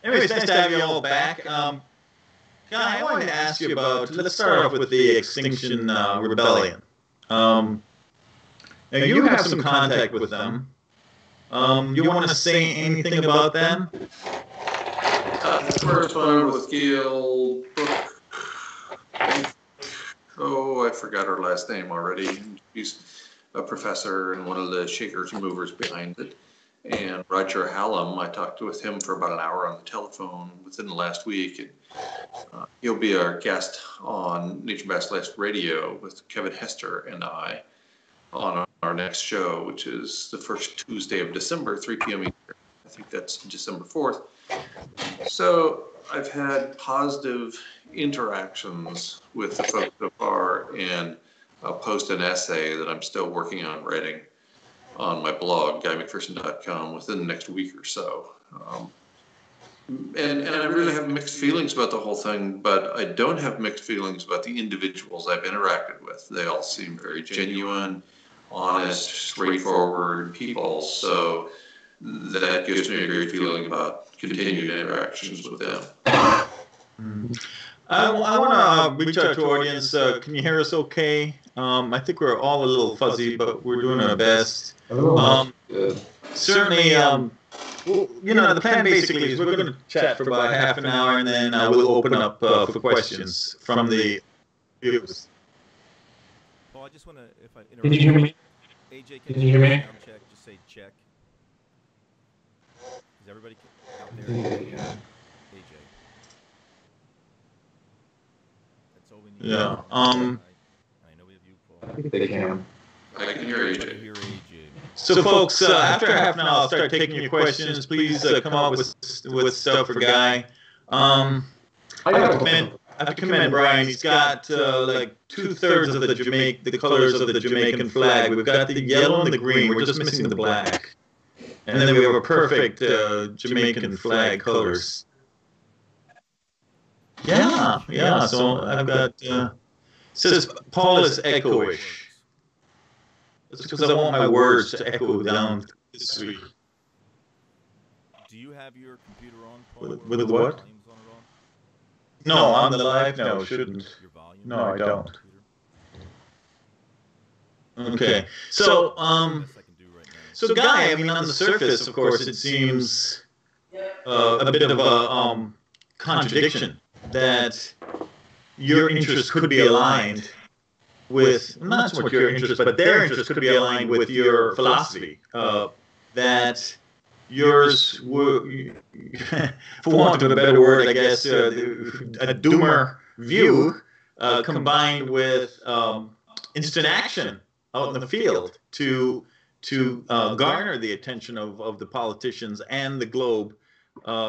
Anyways, nice to have you all back. Guy, I wanted to ask you about. Let's start off with the Extinction Rebellion. Um, Now you have some contact with them. You want to say anything about them? I corresponded with Gail Book. Oh, I forgot her last name already. She's a professor and one of the shakers and movers behind it. And Roger Hallam, I talked with him for about an hour on the telephone within the last week. And, he'll be our guest on Nature Basilisk Radio with Kevin Hester and I on our next show, which is the first Tuesday of December, 3 p.m. Eastern. I think that's December 4th. So I've had positive interactions with the folks so far, and I'll post an essay that I'm still working on writing on my blog, guymcpherson.com, within the next week or so. And I really have mixed feelings about the whole thing, but I don't have mixed feelings about the individuals I've interacted with. They all seem very genuine, honest, straightforward people. So that gives me a great feeling about continued interactions with them. I want to reach out to our audience. Can you hear us okay? I think we're all a little fuzzy, but we're doing our best. Certainly, the plan basically is we're going to chat for about half an hour, and then we'll open up for questions from the viewers. Paul, I just want to, if I interrupt. Can you hear me? AJ, can you hear me? Sound check, just say check. Is everybody out there? AJ. That's all we need. Yeah. I know we have you, Paul. I think they can. I can hear AJ. So, folks, after half an hour, I'll start taking your questions. Please come up with stuff for Guy. I have to commend Brian. He's got like 2/3 of the colors of the Jamaican flag. We've got the yellow and the green. We're just missing the black. And then we have a perfect Jamaican flag colors. Yeah. So I've got. Says Paul is echoish. That's because I want my words to echo down this week. Do you have your computer on, Paul? With what? No, on the live? No, shouldn't. No, I don't. Okay. So, Guy, I mean, on the surface, of course, it seems a bit of a contradiction that your interests could be aligned with, not so much your interest, but their interest could be aligned with your philosophy. That yours were, for want of a better word, I guess, a doomer view combined with instant action out in the field to garner the attention of the politicians and the globe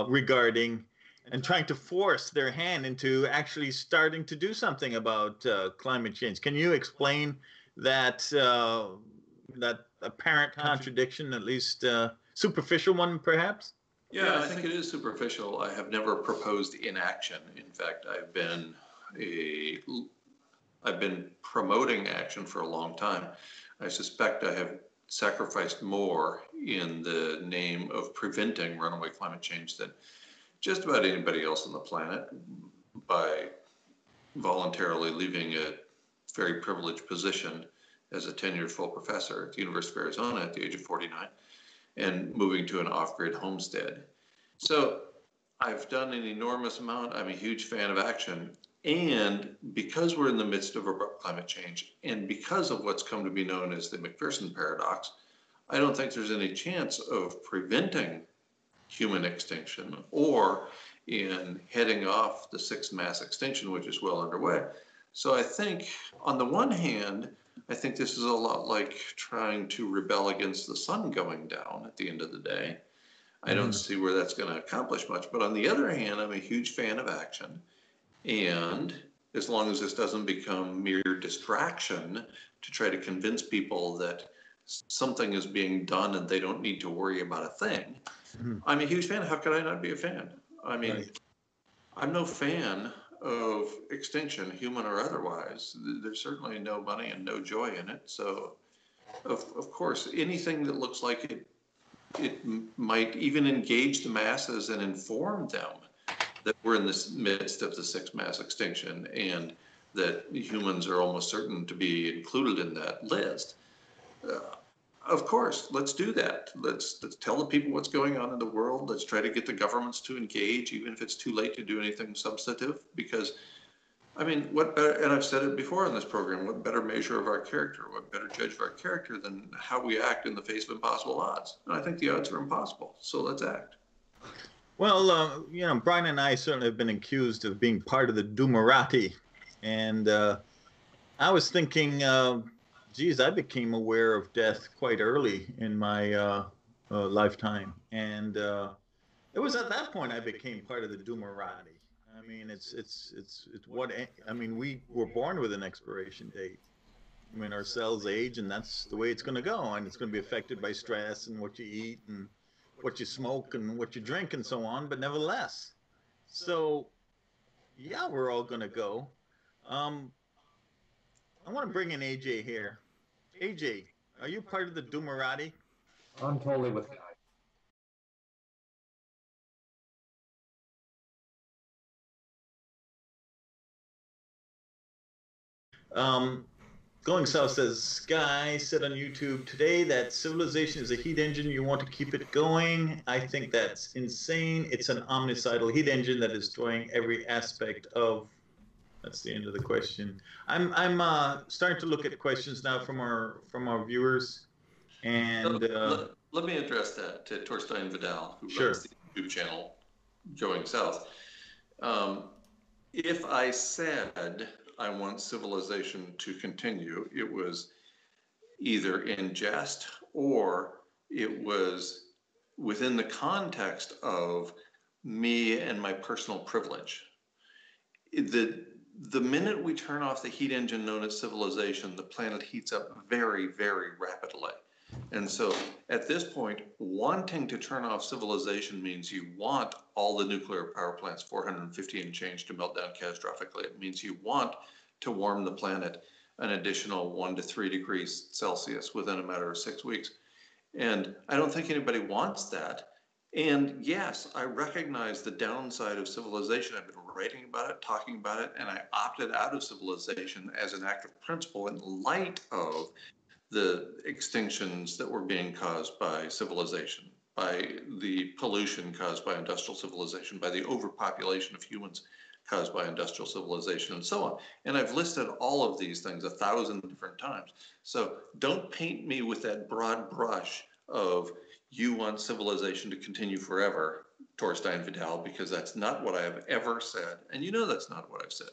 regarding and trying to force their hand into actually starting to do something about climate change. Can you explain that apparent contradiction, at least superficial one, perhaps? Yeah, I think it is superficial. I have never proposed inaction. In fact, I've been promoting action for a long time. I suspect I have sacrificed more in the name of preventing runaway climate change than just about anybody else on the planet by voluntarily leaving a very privileged position as a tenured full professor at the University of Arizona at the age of 49 and moving to an off-grid homestead. So I've done an enormous amount. I'm a huge fan of action. And because we're in the midst of abrupt climate change and because of what's come to be known as the McPherson paradox, I don't think there's any chance of preventing human extinction or in heading off the sixth mass extinction, which is well underway. So I think on the one hand, I think this is a lot like trying to rebel against the sun going down at the end of the day. I don't see where that's going to accomplish much. But on the other hand, I'm a huge fan of action. And as long as this doesn't become mere distraction to try to convince people that something is being done and they don't need to worry about a thing, I'm a huge fan. How could I not be a fan? I mean, right. I'm no fan of extinction, human or otherwise. There's certainly no money and no joy in it. So, of course, anything that looks like it might even engage the masses and inform them that we're in the midst of the sixth mass extinction and that humans are almost certain to be included in that list. Of course, let's do that. Let's tell the people what's going on in the world. Let's try to get the governments to engage, even if it's too late to do anything substantive. Because, I mean, what better, and I've said it before on this program, what better measure of our character, what better judge of our character than how we act in the face of impossible odds? And I think the odds are impossible, so let's act. Well, you know, Brian and I certainly have been accused of being part of the Doomerati. And I was thinking, geez, I became aware of death quite early in my lifetime. And it was at that point I became part of the Doomerati. I mean, it's what, I mean, we were born with an expiration date. I mean, our cells age, and that's the way it's going to go. And it's going to be affected by stress and what you eat and what you smoke and what you drink and so on. But nevertheless, so yeah, we're all going to go. Um, I want to bring in AJ here. AJ, are you part of the Doomerati? I'm totally with Guy. Going South says, Sky said on YouTube today that Civilization is a heat engine. You want to keep it going. I think that's insane. It's an omnicidal heat engine that is destroying every aspect of. That's the end of the question. I'm starting to look at questions now from our viewers, and let me address that to Torstein Vidal, who sure. runs the YouTube channel Going South. If I said I want Civilization to continue, it was either in jest or it was within the context of me and my personal privilege. The minute we turn off the heat engine known as Civilization, the planet heats up very, very rapidly. And so at this point, wanting to turn off Civilization means you want all the nuclear power plants, 450 and change, to melt down catastrophically. It means you want to warm the planet an additional 1 to 3 degrees Celsius within a matter of 6 weeks. And I don't think anybody wants that. And yes, I recognize the downside of Civilization. I've been writing about it, talking about it, and I opted out of Civilization as an act of principle in light of the extinctions that were being caused by civilization, by the pollution caused by industrial civilization, by the overpopulation of humans caused by industrial civilization, and so on. And I've listed all of these things 1,000 different times. So don't paint me with that broad brush of you want civilization to continue forever, Torstein Vidal, because that's not what I have ever said. And you know that's not what I've said.